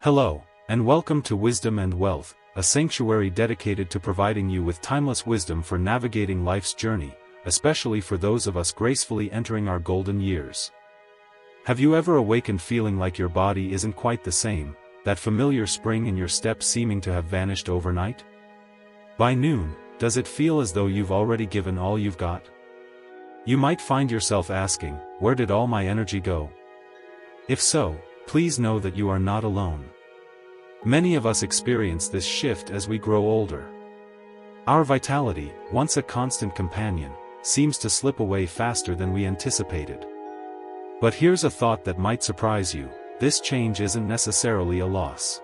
Hello, and welcome to Wisdom and Wealth, a sanctuary dedicated to providing you with timeless wisdom for navigating life's journey, especially for those of us gracefully entering our golden years. Have you ever awakened feeling like your body isn't quite the same, that familiar spring in your step seeming to have vanished overnight? By noon, does it feel as though you've already given all you've got? You might find yourself asking, where did all my energy go? If so, please know that you are not alone. Many of us experience this shift as we grow older. Our vitality, once a constant companion, seems to slip away faster than we anticipated. But here's a thought that might surprise you: this change isn't necessarily a loss.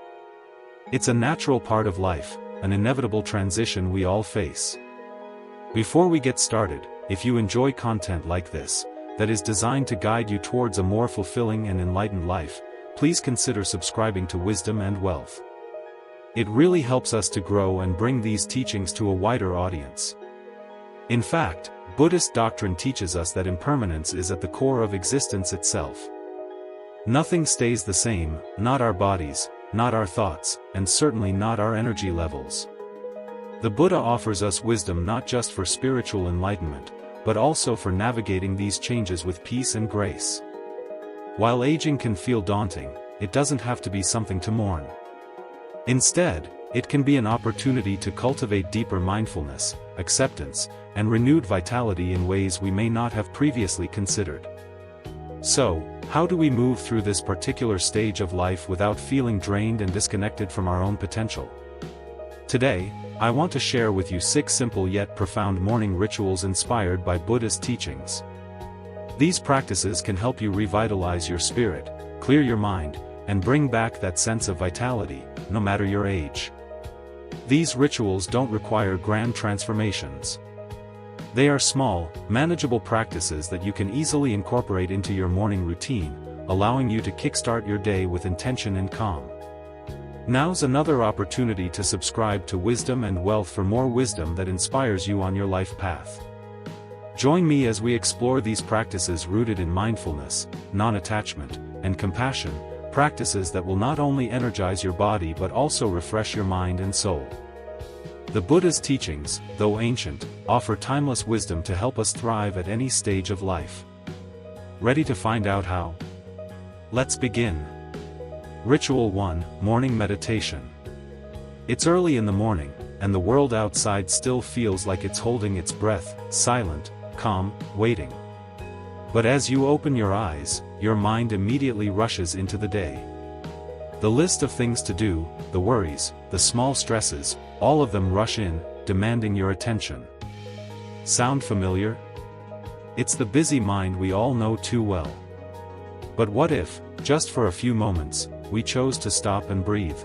It's a natural part of life, an inevitable transition we all face. Before we get started, if you enjoy content like this, that is designed to guide you towards a more fulfilling and enlightened life, please consider subscribing to Wisdom and Wealth. It really helps us to grow and bring these teachings to a wider audience. In fact, Buddhist doctrine teaches us that impermanence is at the core of existence itself. Nothing stays the same, not our bodies, not our thoughts, and certainly not our energy levels. The Buddha offers us wisdom not just for spiritual enlightenment, but also for navigating these changes with peace and grace. While aging can feel daunting, it doesn't have to be something to mourn. Instead, it can be an opportunity to cultivate deeper mindfulness, acceptance, and renewed vitality in ways we may not have previously considered. So, how do we move through this particular stage of life without feeling drained and disconnected from our own potential? Today, I want to share with you 6 simple yet profound morning rituals inspired by Buddhist teachings. These practices can help you revitalize your spirit, clear your mind, and bring back that sense of vitality, no matter your age. These rituals don't require grand transformations. They are small, manageable practices that you can easily incorporate into your morning routine, allowing you to kickstart your day with intention and calm. Now's another opportunity to subscribe to Wisdom and Wealth for more wisdom that inspires you on your life path. Join me as we explore these practices rooted in mindfulness, non-attachment, and compassion, practices that will not only energize your body but also refresh your mind and soul. The Buddha's teachings, though ancient, offer timeless wisdom to help us thrive at any stage of life. Ready to find out how? Let's begin. Ritual 1: Morning Meditation. It's early in the morning, and the world outside still feels like it's holding its breath, silent, calm, waiting. But as you open your eyes, your mind immediately rushes into the day. The list of things to do, the worries, the small stresses, all of them rush in, demanding your attention. Sound familiar? It's the busy mind we all know too well. But what if, just for a few moments, we chose to stop and breathe?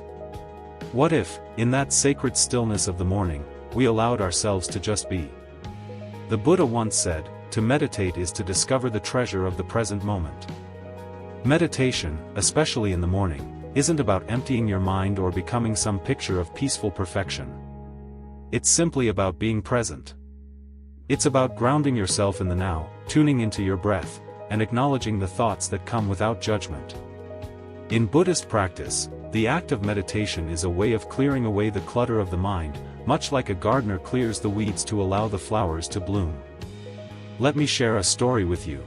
What if, in that sacred stillness of the morning, we allowed ourselves to just be? The Buddha once said, to meditate is to discover the treasure of the present moment. Meditation, especially in the morning, isn't about emptying your mind or becoming some picture of peaceful perfection. It's simply about being present. It's about grounding yourself in the now, tuning into your breath, and acknowledging the thoughts that come without judgment. In Buddhist practice, the act of meditation is a way of clearing away the clutter of the mind, much like a gardener clears the weeds to allow the flowers to bloom. Let me share a story with you.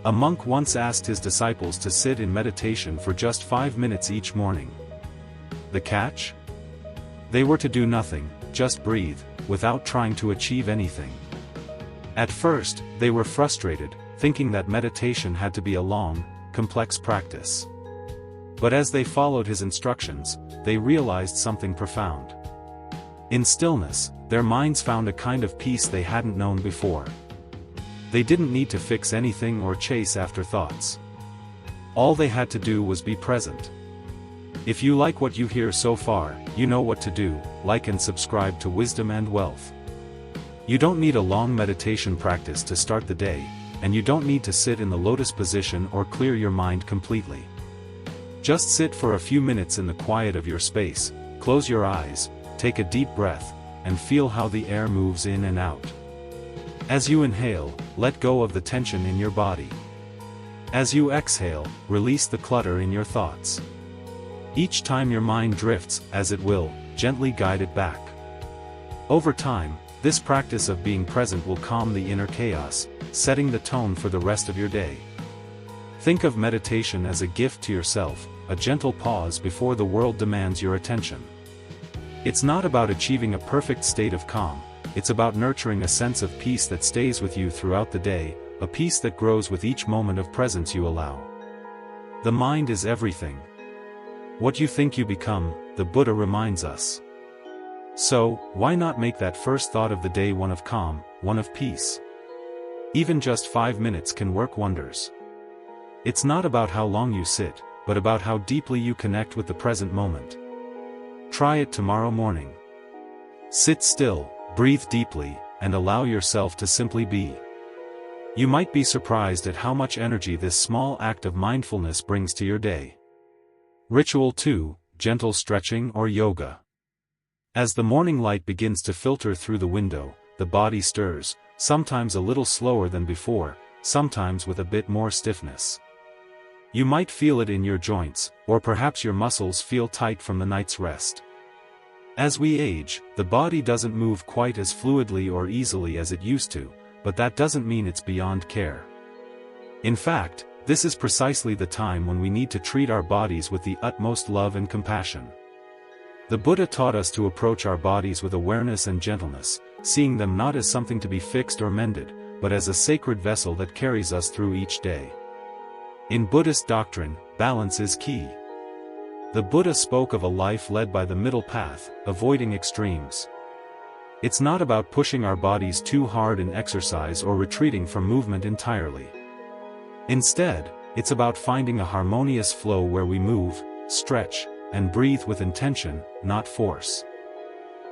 A monk once asked his disciples to sit in meditation for just 5 minutes each morning. The catch? They were to do nothing, just breathe, without trying to achieve anything. At first, they were frustrated, thinking that meditation had to be a long, complex practice. But as they followed his instructions, they realized something profound. In stillness, their minds found a kind of peace they hadn't known before. They didn't need to fix anything or chase after thoughts. All they had to do was be present. If you like what you hear so far, you know what to do: like and subscribe to Wisdom and Wealth. You don't need a long meditation practice to start the day, and you don't need to sit in the lotus position or clear your mind completely. Just sit for a few minutes in the quiet of your space, close your eyes, take a deep breath, and feel how the air moves in and out. As you inhale, let go of the tension in your body. As you exhale, release the clutter in your thoughts. Each time your mind drifts, as it will, gently guide it back. Over time, this practice of being present will calm the inner chaos, setting the tone for the rest of your day. Think of meditation as a gift to yourself, a gentle pause before the world demands your attention. It's not about achieving a perfect state of calm, it's about nurturing a sense of peace that stays with you throughout the day, a peace that grows with each moment of presence you allow. The mind is everything. What you think you become, the Buddha reminds us. So, why not make that first thought of the day one of calm, one of peace? Even just 5 minutes can work wonders. It's not about how long you sit, but about how deeply you connect with the present moment. Try it tomorrow morning. Sit still, breathe deeply, and allow yourself to simply be. You might be surprised at how much energy this small act of mindfulness brings to your day. Ritual 2, gentle stretching or yoga. As the morning light begins to filter through the window, the body stirs, sometimes a little slower than before, sometimes with a bit more stiffness. You might feel it in your joints, or perhaps your muscles feel tight from the night's rest. As we age, the body doesn't move quite as fluidly or easily as it used to, but that doesn't mean it's beyond care. In fact, this is precisely the time when we need to treat our bodies with the utmost love and compassion. The Buddha taught us to approach our bodies with awareness and gentleness, seeing them not as something to be fixed or mended, but as a sacred vessel that carries us through each day. In Buddhist doctrine, balance is key. The Buddha spoke of a life led by the middle path, avoiding extremes. It's not about pushing our bodies too hard in exercise or retreating from movement entirely. Instead, it's about finding a harmonious flow where we move, stretch, and breathe with intention, not force.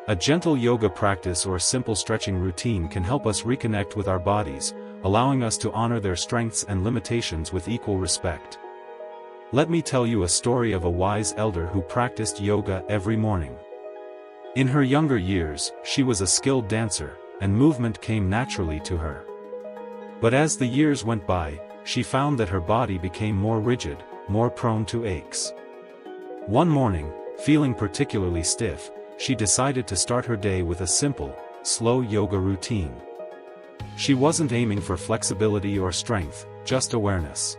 A gentle yoga practice or simple stretching routine can help us reconnect with our bodies, allowing us to honor their strengths and limitations with equal respect. Let me tell you a story of a wise elder who practiced yoga every morning. In her younger years, she was a skilled dancer, and movement came naturally to her. But as the years went by, she found that her body became more rigid, more prone to aches. One morning, feeling particularly stiff, she decided to start her day with a simple, slow yoga routine. She wasn't aiming for flexibility or strength, just awareness.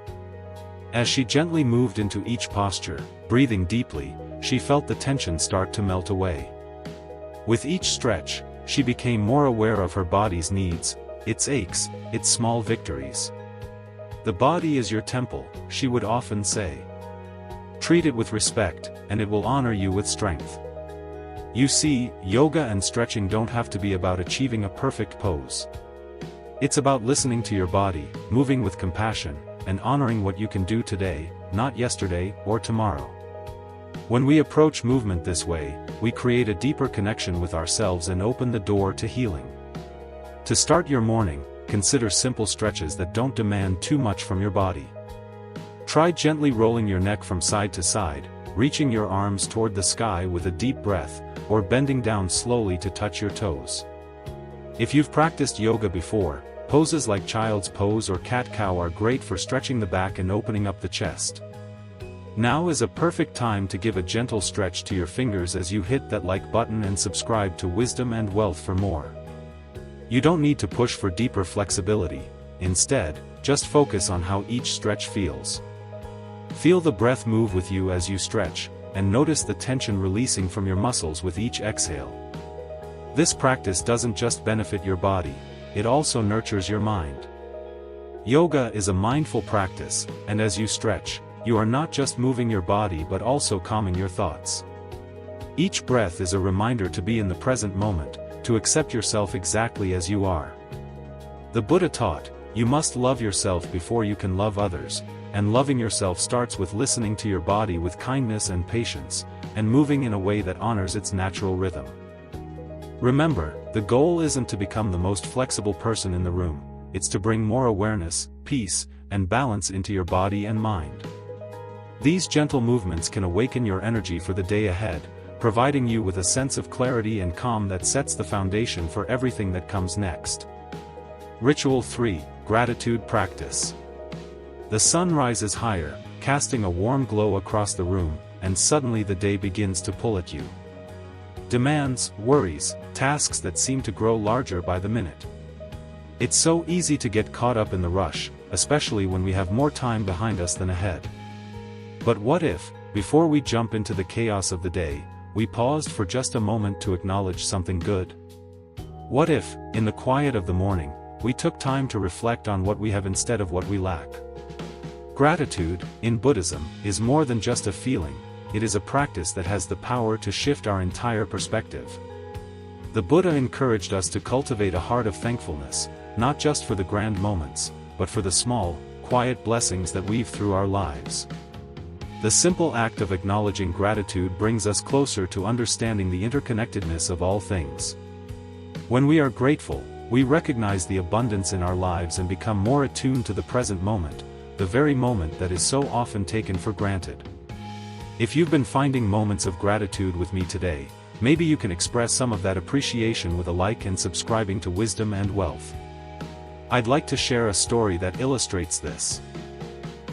As she gently moved into each posture, breathing deeply, she felt the tension start to melt away. With each stretch, she became more aware of her body's needs, its aches, its small victories. The body is your temple, she would often say. Treat it with respect, and it will honor you with strength. You see, yoga and stretching don't have to be about achieving a perfect pose. It's about listening to your body, moving with compassion, and honoring what you can do today, not yesterday or tomorrow. When we approach movement this way, we create a deeper connection with ourselves and open the door to healing. To start your morning, consider simple stretches that don't demand too much from your body. Try gently rolling your neck from side to side, reaching your arms toward the sky with a deep breath, or bending down slowly to touch your toes. If you've practiced yoga before, poses like child's pose or cat-cow are great for stretching the back and opening up the chest. Now is a perfect time to give a gentle stretch to your fingers as you hit that like button and subscribe to Wisdom and Wealth for more. You don't need to push for deeper flexibility, instead, just focus on how each stretch feels. Feel the breath move with you as you stretch, and notice the tension releasing from your muscles with each exhale. This practice doesn't just benefit your body, it also nurtures your mind. Yoga is a mindful practice, and as you stretch, you are not just moving your body but also calming your thoughts. Each breath is a reminder to be in the present moment, to accept yourself exactly as you are. The Buddha taught, you must love yourself before you can love others, and loving yourself starts with listening to your body with kindness and patience, and moving in a way that honors its natural rhythm. Remember, the goal isn't to become the most flexible person in the room, it's to bring more awareness, peace, and balance into your body and mind. These gentle movements can awaken your energy for the day ahead, providing you with a sense of clarity and calm that sets the foundation for everything that comes next. Ritual 3, Gratitude Practice. The sun rises higher, casting a warm glow across the room, and suddenly the day begins to pull at you. Demands, worries, tasks that seem to grow larger by the minute. It's so easy to get caught up in the rush, especially when we have more time behind us than ahead. But what if, before we jump into the chaos of the day, we paused for just a moment to acknowledge something good? What if, in the quiet of the morning, we took time to reflect on what we have instead of what we lack? Gratitude, in Buddhism, is more than just a feeling, it is a practice that has the power to shift our entire perspective. The Buddha encouraged us to cultivate a heart of thankfulness, not just for the grand moments, but for the small, quiet blessings that weave through our lives. The simple act of acknowledging gratitude brings us closer to understanding the interconnectedness of all things. When we are grateful, we recognize the abundance in our lives and become more attuned to the present moment, the very moment that is so often taken for granted. If you've been finding moments of gratitude with me today, maybe you can express some of that appreciation with a like and subscribing to Wisdom and Wealth. I'd like to share a story that illustrates this.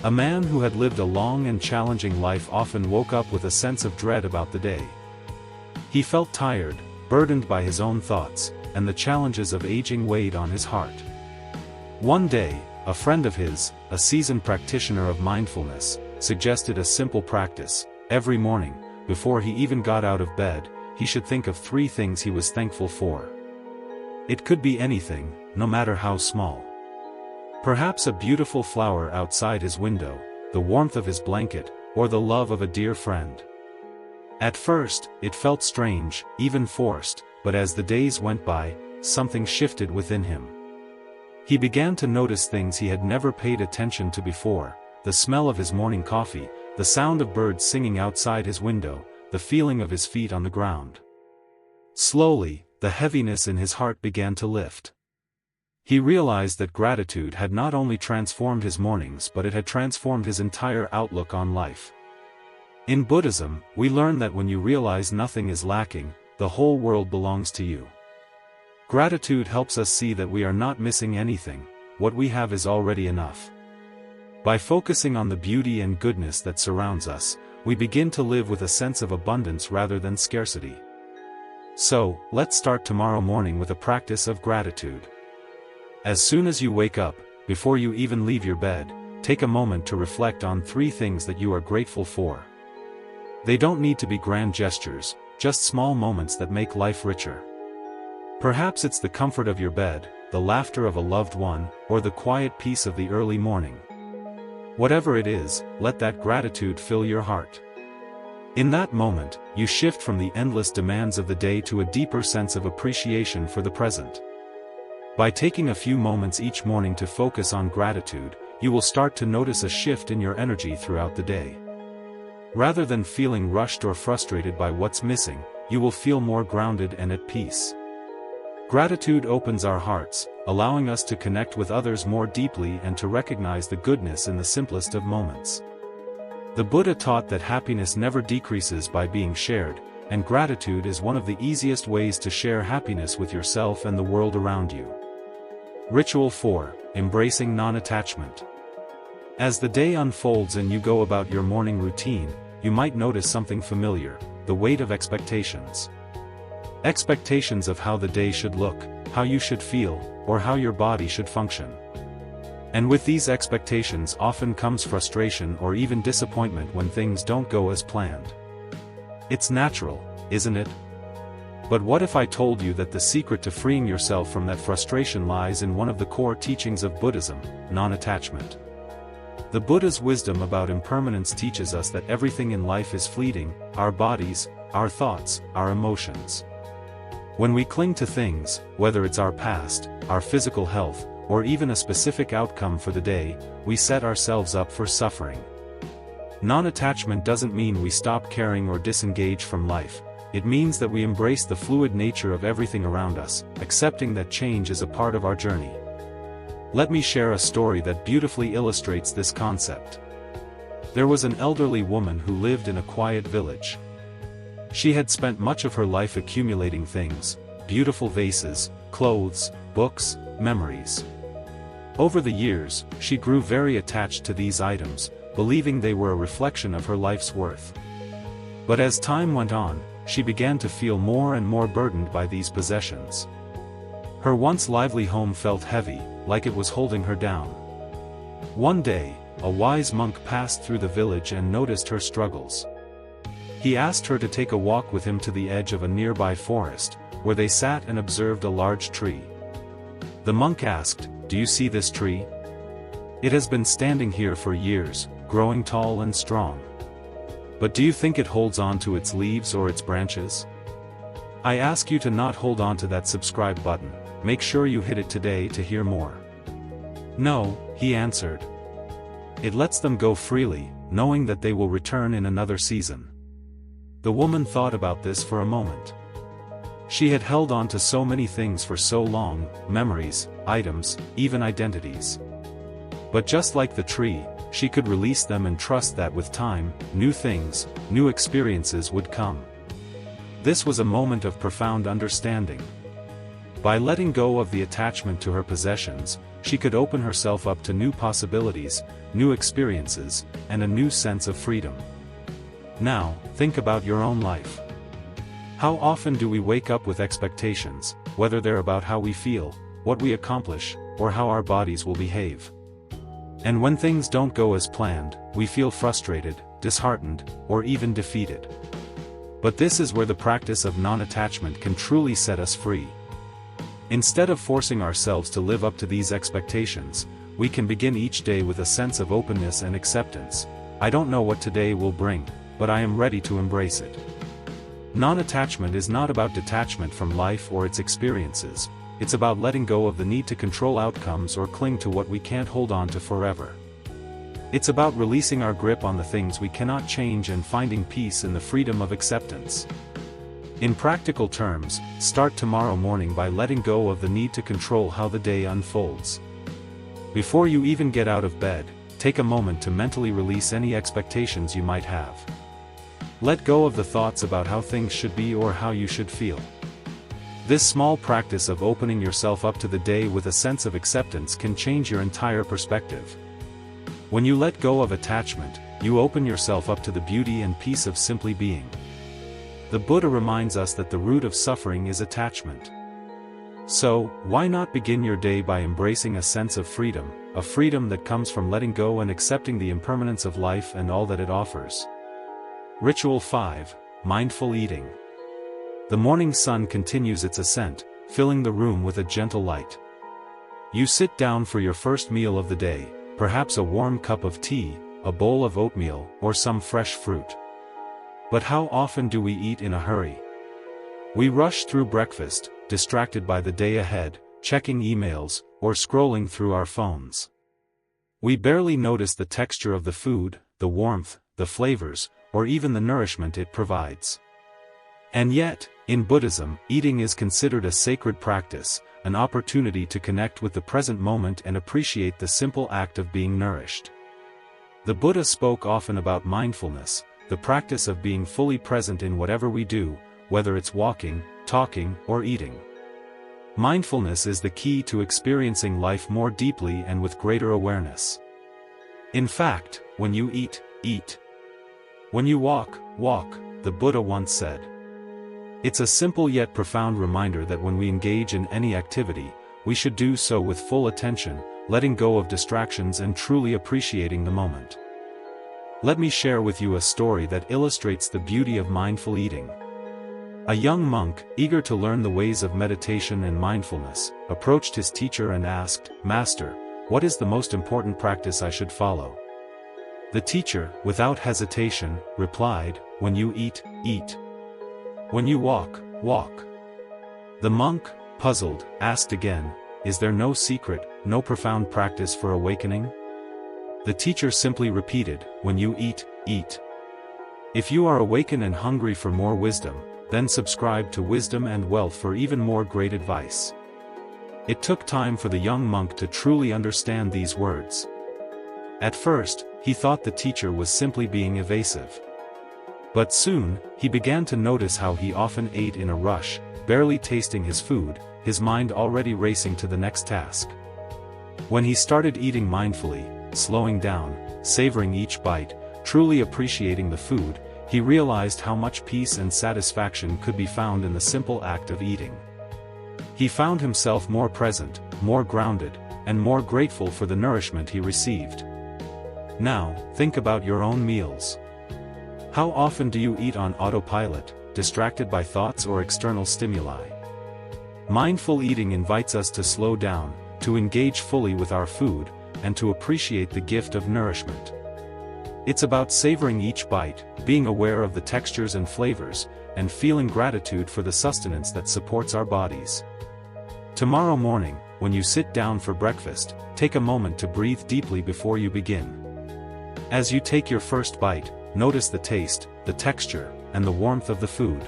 A man who had lived a long and challenging life often woke up with a sense of dread about the day. He felt tired, burdened by his own thoughts, and the challenges of aging weighed on his heart. One day, a friend of his, a seasoned practitioner of mindfulness, suggested a simple practice. Every morning, before he even got out of bed, he should think of 3 things he was thankful for. It could be anything, no matter how small. Perhaps a beautiful flower outside his window, the warmth of his blanket, or the love of a dear friend. At first, it felt strange, even forced, but as the days went by, something shifted within him. He began to notice things he had never paid attention to before: the smell of his morning coffee, the sound of birds singing outside his window, the feeling of his feet on the ground. Slowly, the heaviness in his heart began to lift. He realized that gratitude had not only transformed his mornings but it had transformed his entire outlook on life. In Buddhism, we learn that when you realize nothing is lacking, the whole world belongs to you. Gratitude helps us see that we are not missing anything, what we have is already enough. By focusing on the beauty and goodness that surrounds us, we begin to live with a sense of abundance rather than scarcity. So, let's start tomorrow morning with a practice of gratitude. As soon as you wake up, before you even leave your bed, take a moment to reflect on 3 things that you are grateful for. They don't need to be grand gestures, just small moments that make life richer. Perhaps it's the comfort of your bed, the laughter of a loved one, or the quiet peace of the early morning. Whatever it is, let that gratitude fill your heart. In that moment, you shift from the endless demands of the day to a deeper sense of appreciation for the present. By taking a few moments each morning to focus on gratitude, you will start to notice a shift in your energy throughout the day. Rather than feeling rushed or frustrated by what's missing, you will feel more grounded and at peace. Gratitude opens our hearts, allowing us to connect with others more deeply and to recognize the goodness in the simplest of moments. The Buddha taught that happiness never decreases by being shared, and gratitude is one of the easiest ways to share happiness with yourself and the world around you. Ritual 4: Embracing non-attachment. As the day unfolds and you go about your morning routine, you might notice something familiar: the weight of expectations. Expectations of how the day should look, how you should feel, or how your body should function. And with these expectations often comes frustration or even disappointment when things don't go as planned. It's natural, isn't it? But what if I told you that the secret to freeing yourself from that frustration lies in one of the core teachings of Buddhism: non-attachment? The Buddha's wisdom about impermanence teaches us that everything in life is fleeting: our bodies, our thoughts, our emotions. When we cling to things, whether it's our past, our physical health, or even a specific outcome for the day, we set ourselves up for suffering. Non-attachment doesn't mean we stop caring or disengage from life. It means that we embrace the fluid nature of everything around us, accepting that change is a part of our journey. Let me share a story that beautifully illustrates this concept. There was an elderly woman who lived in a quiet village. She had spent much of her life accumulating things: beautiful vases, clothes, books, memories. Over the years, she grew very attached to these items, believing they were a reflection of her life's worth. But as time went on, she began to feel more and more burdened by these possessions. Her once lively home felt heavy, like it was holding her down. One day, a wise monk passed through the village and noticed her struggles. He asked her to take a walk with him to the edge of a nearby forest, where they sat and observed a large tree. The monk asked, "Do you see this tree? It has been standing here for years, growing tall and strong. But do you think it holds on to its leaves or its branches? I ask you to not hold on to that subscribe button. Make sure you hit it today to hear more." "No," he answered. "It lets them go freely, knowing that they will return in another season." The woman thought about this for a moment. She had held on to so many things for so long, memories, items, even identities. But just like the tree, she could release them and trust that with time, new things, new experiences would come. This was a moment of profound understanding. By letting go of the attachment to her possessions, she could open herself up to new possibilities, new experiences, and a new sense of freedom. Now, think about your own life. How often do we wake up with expectations, whether they're about how we feel, what we accomplish, or how our bodies will behave? And when things don't go as planned, we feel frustrated, disheartened, or even defeated. But this is where the practice of non-attachment can truly set us free. Instead of forcing ourselves to live up to these expectations, we can begin each day with a sense of openness and acceptance. I don't know what today will bring, but I am ready to embrace it. Non-attachment is not about detachment from life or its experiences. It's about letting go of the need to control outcomes or cling to what we can't hold on to forever. It's about releasing our grip on the things we cannot change and finding peace in the freedom of acceptance. In practical terms, start tomorrow morning by letting go of the need to control how the day unfolds. Before you even get out of bed, take a moment to mentally release any expectations you might have. Let go of the thoughts about how things should be or how you should feel. This small practice of opening yourself up to the day with a sense of acceptance can change your entire perspective. When you let go of attachment, you open yourself up to the beauty and peace of simply being. The Buddha reminds us that the root of suffering is attachment. So, why not begin your day by embracing a sense of freedom, a freedom that comes from letting go and accepting the impermanence of life and all that it offers? Ritual 5, Mindful Eating. The morning sun continues its ascent, filling the room with a gentle light. You sit down for your first meal of the day, perhaps a warm cup of tea, a bowl of oatmeal, or some fresh fruit. But how often do we eat in a hurry? We rush through breakfast, distracted by the day ahead, checking emails, or scrolling through our phones. We barely notice the texture of the food, the warmth, the flavors, or even the nourishment it provides. And yet, in Buddhism, eating is considered a sacred practice, an opportunity to connect with the present moment and appreciate the simple act of being nourished. The Buddha spoke often about mindfulness, the practice of being fully present in whatever we do, whether it's walking, talking, or eating. Mindfulness is the key to experiencing life more deeply and with greater awareness. In fact, when you eat, eat. When you walk, walk, the Buddha once said. It's a simple yet profound reminder that when we engage in any activity, we should do so with full attention, letting go of distractions and truly appreciating the moment. Let me share with you a story that illustrates the beauty of mindful eating. A young monk, eager to learn the ways of meditation and mindfulness, approached his teacher and asked, "Master, what is the most important practice I should follow?" The teacher, without hesitation, replied, "When you eat, eat. When you walk, walk." The monk, puzzled, asked again, "Is there no secret, no profound practice for awakening?" The teacher simply repeated, "When you eat, eat." If you are awakened and hungry for more wisdom, then subscribe to Wisdom and Wealth for even more great advice. It took time for the young monk to truly understand these words. At first, he thought the teacher was simply being evasive. But soon, he began to notice how he often ate in a rush, barely tasting his food, his mind already racing to the next task. When he started eating mindfully, slowing down, savoring each bite, truly appreciating the food, he realized how much peace and satisfaction could be found in the simple act of eating. He found himself more present, more grounded, and more grateful for the nourishment he received. Now, think about your own meals. How often do you eat on autopilot, distracted by thoughts or external stimuli? Mindful eating invites us to slow down, to engage fully with our food, and to appreciate the gift of nourishment. It's about savoring each bite, being aware of the textures and flavors, and feeling gratitude for the sustenance that supports our bodies. Tomorrow morning, when you sit down for breakfast, take a moment to breathe deeply before you begin. As you take your first bite, notice the taste, the texture, and the warmth of the food.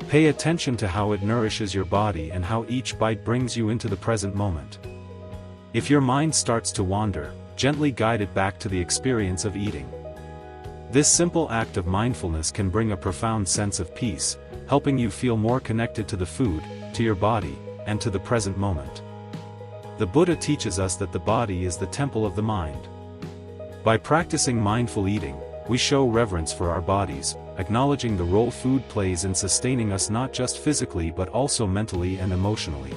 Pay attention to how it nourishes your body and how each bite brings you into the present moment. If your mind starts to wander, gently guide it back to the experience of eating. This simple act of mindfulness can bring a profound sense of peace, helping you feel more connected to the food, to your body, and to the present moment. The Buddha teaches us that the body is the temple of the mind. By practicing mindful eating, we show reverence for our bodies, acknowledging the role food plays in sustaining us not just physically but also mentally and emotionally.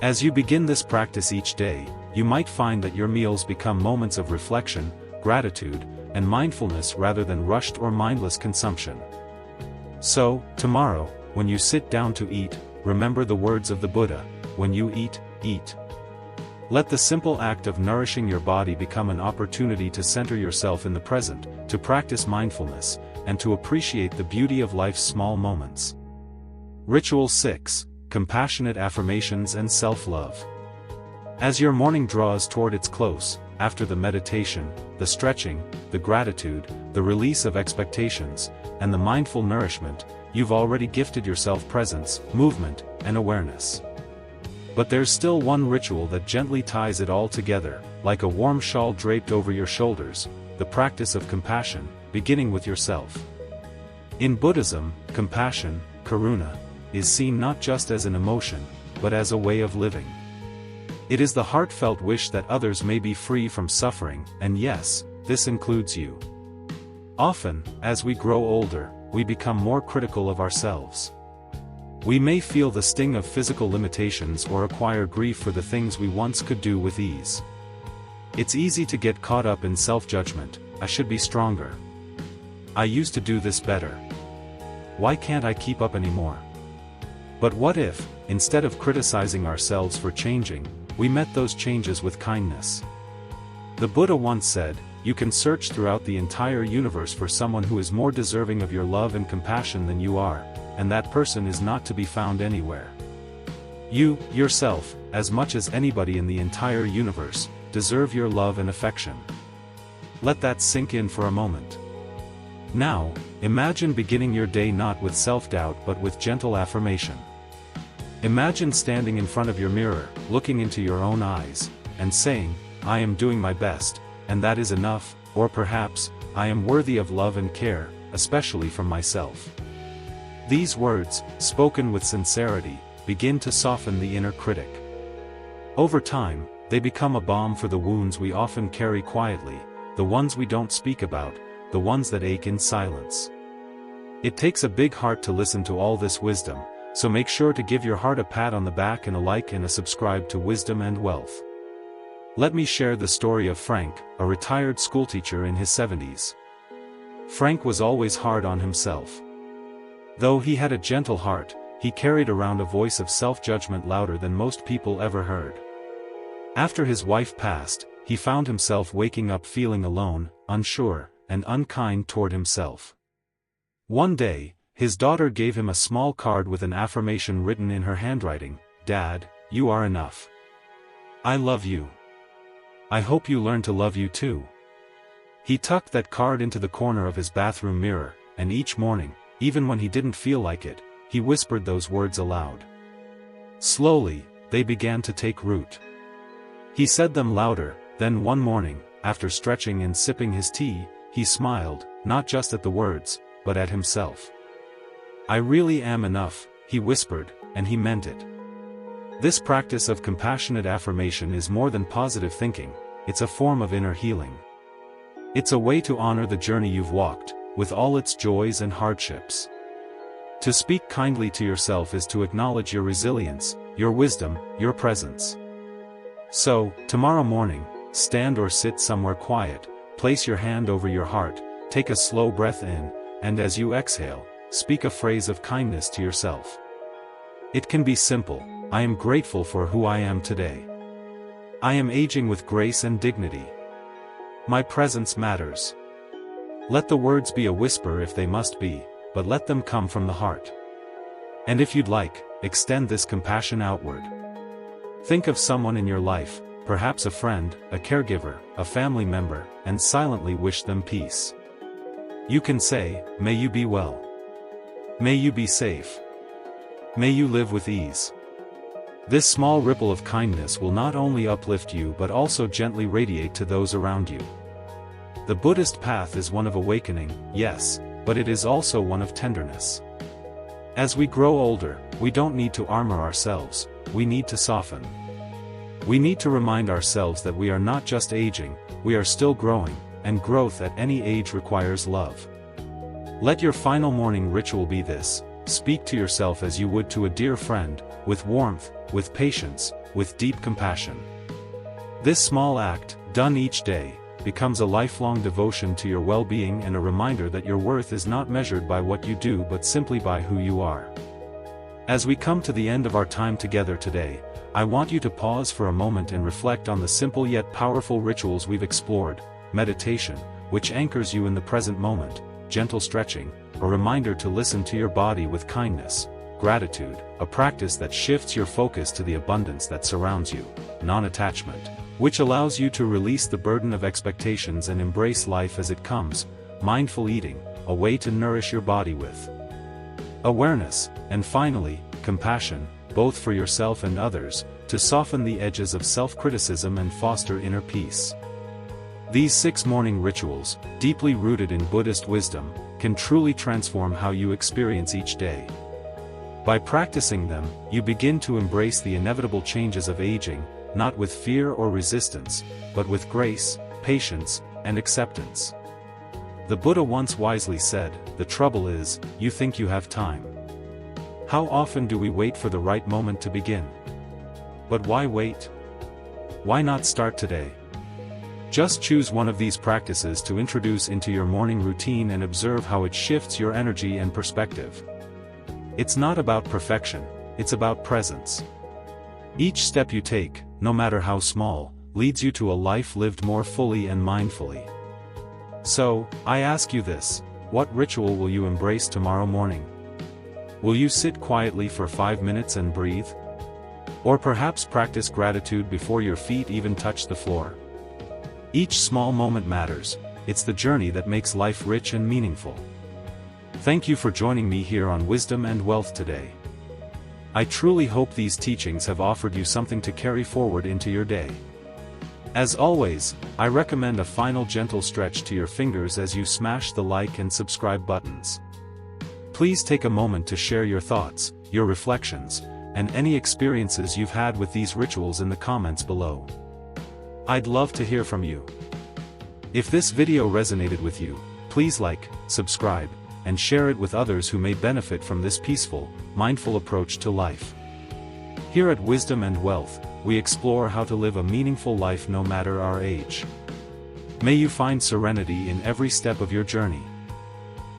As you begin this practice each day, you might find that your meals become moments of reflection, gratitude, and mindfulness rather than rushed or mindless consumption. So, tomorrow, when you sit down to eat, remember the words of the Buddha, "When you eat, eat." Let the simple act of nourishing your body become an opportunity to center yourself in the present, to practice mindfulness, and to appreciate the beauty of life's small moments. Ritual 6. Compassionate affirmations and self-love. As your morning draws toward its close, after the meditation, the stretching, the gratitude, the release of expectations, and the mindful nourishment, you've already gifted yourself presence, movement, and awareness. But there's still one ritual that gently ties it all together, like a warm shawl draped over your shoulders, the practice of compassion, beginning with yourself. In Buddhism, compassion, karuna, is seen not just as an emotion, but as a way of living. It is the heartfelt wish that others may be free from suffering, and yes, this includes you. Often, as we grow older, we become more critical of ourselves. We may feel the sting of physical limitations or acquire grief for the things we once could do with ease. It's easy to get caught up in self-judgment. I should be stronger. I used to do this better. Why can't I keep up anymore? But what if, instead of criticizing ourselves for changing, we met those changes with kindness? The Buddha once said, "You can search throughout the entire universe for someone who is more deserving of your love and compassion than you are, and that person is not to be found anywhere. You, yourself, as much as anybody in the entire universe, deserve your love and affection." Let that sink in for a moment. Now, imagine beginning your day not with self-doubt but with gentle affirmation. Imagine standing in front of your mirror, looking into your own eyes, and saying, "I am doing my best, and that is enough," or perhaps, "I am worthy of love and care, especially from myself." These words, spoken with sincerity, begin to soften the inner critic. Over time, they become a balm for the wounds we often carry quietly, the ones we don't speak about, the ones that ache in silence. It takes a big heart to listen to all this wisdom, so make sure to give your heart a pat on the back and a like and a subscribe to Wisdom and Wealth. Let me share the story of Frank, a retired schoolteacher in his 70s. Frank was always hard on himself. Though he had a gentle heart, he carried around a voice of self-judgment louder than most people ever heard. After his wife passed, he found himself waking up feeling alone, unsure, and unkind toward himself. One day, his daughter gave him a small card with an affirmation written in her handwriting, "Dad, you are enough. I love you. I hope you learn to love you too." He tucked that card into the corner of his bathroom mirror, and each morning, even when he didn't feel like it, he whispered those words aloud. Slowly, they began to take root. He said them louder, then one morning, after stretching and sipping his tea, he smiled, not just at the words, but at himself. "I really am enough," he whispered, and he meant it. This practice of compassionate affirmation is more than positive thinking, it's a form of inner healing. It's a way to honor the journey you've walked, with all its joys and hardships. To speak kindly to yourself is to acknowledge your resilience, your wisdom, your presence. So, tomorrow morning, stand or sit somewhere quiet, place your hand over your heart, take a slow breath in, and as you exhale, speak a phrase of kindness to yourself. It can be simple: I am grateful for who I am today. I am aging with grace and dignity. My presence matters. Let the words be a whisper if they must be, but let them come from the heart. And if you'd like, extend this compassion outward. Think of someone in your life, perhaps a friend, a caregiver, a family member, and silently wish them peace. You can say, "May you be well. May you be safe. May you live with ease." This small ripple of kindness will not only uplift you but also gently radiate to those around you. The Buddhist path is one of awakening, yes, but it is also one of tenderness. As we grow older, we don't need to armor ourselves, we need to soften. We need to remind ourselves that we are not just aging, we are still growing, and growth at any age requires love. Let your final morning ritual be this: speak to yourself as you would to a dear friend, with warmth, with patience, with deep compassion. This small act, done each day, becomes a lifelong devotion to your well-being and a reminder that your worth is not measured by what you do but simply by who you are. As we come to the end of our time together today, I want you to pause for a moment and reflect on the simple yet powerful rituals we've explored: meditation, which anchors you in the present moment; gentle stretching, a reminder to listen to your body with kindness; gratitude, a practice that shifts your focus to the abundance that surrounds you; non-attachment, which allows you to release the burden of expectations and embrace life as it comes; mindful eating, a way to nourish your body with awareness; and finally, compassion, both for yourself and others, to soften the edges of self-criticism and foster inner peace. These 6 morning rituals, deeply rooted in Buddhist wisdom, can truly transform how you experience each day. By practicing them, you begin to embrace the inevitable changes of aging, not with fear or resistance, but with grace, patience, and acceptance. The Buddha once wisely said, "The trouble is, you think you have time." How often do we wait for the right moment to begin? But why wait? Why not start today? Just choose one of these practices to introduce into your morning routine and observe how it shifts your energy and perspective. It's not about perfection, it's about presence. Each step you take, no matter how small, leads you to a life lived more fully and mindfully. So, I ask you this: what ritual will you embrace tomorrow morning? Will you sit quietly for 5 minutes and breathe? Or perhaps practice gratitude before your feet even touch the floor? Each small moment matters. It's the journey that makes life rich and meaningful. Thank you for joining me here on Wisdom and Wealth today. I truly hope these teachings have offered you something to carry forward into your day. As always, I recommend a final gentle stretch to your fingers as you smash the like and subscribe buttons. Please take a moment to share your thoughts, your reflections, and any experiences you've had with these rituals in the comments below. I'd love to hear from you. If this video resonated with you, please like, subscribe, and share it with others who may benefit from this peaceful, mindful approach to life. Here at Wisdom and Wealth, we explore how to live a meaningful life no matter our age. May you find serenity in every step of your journey.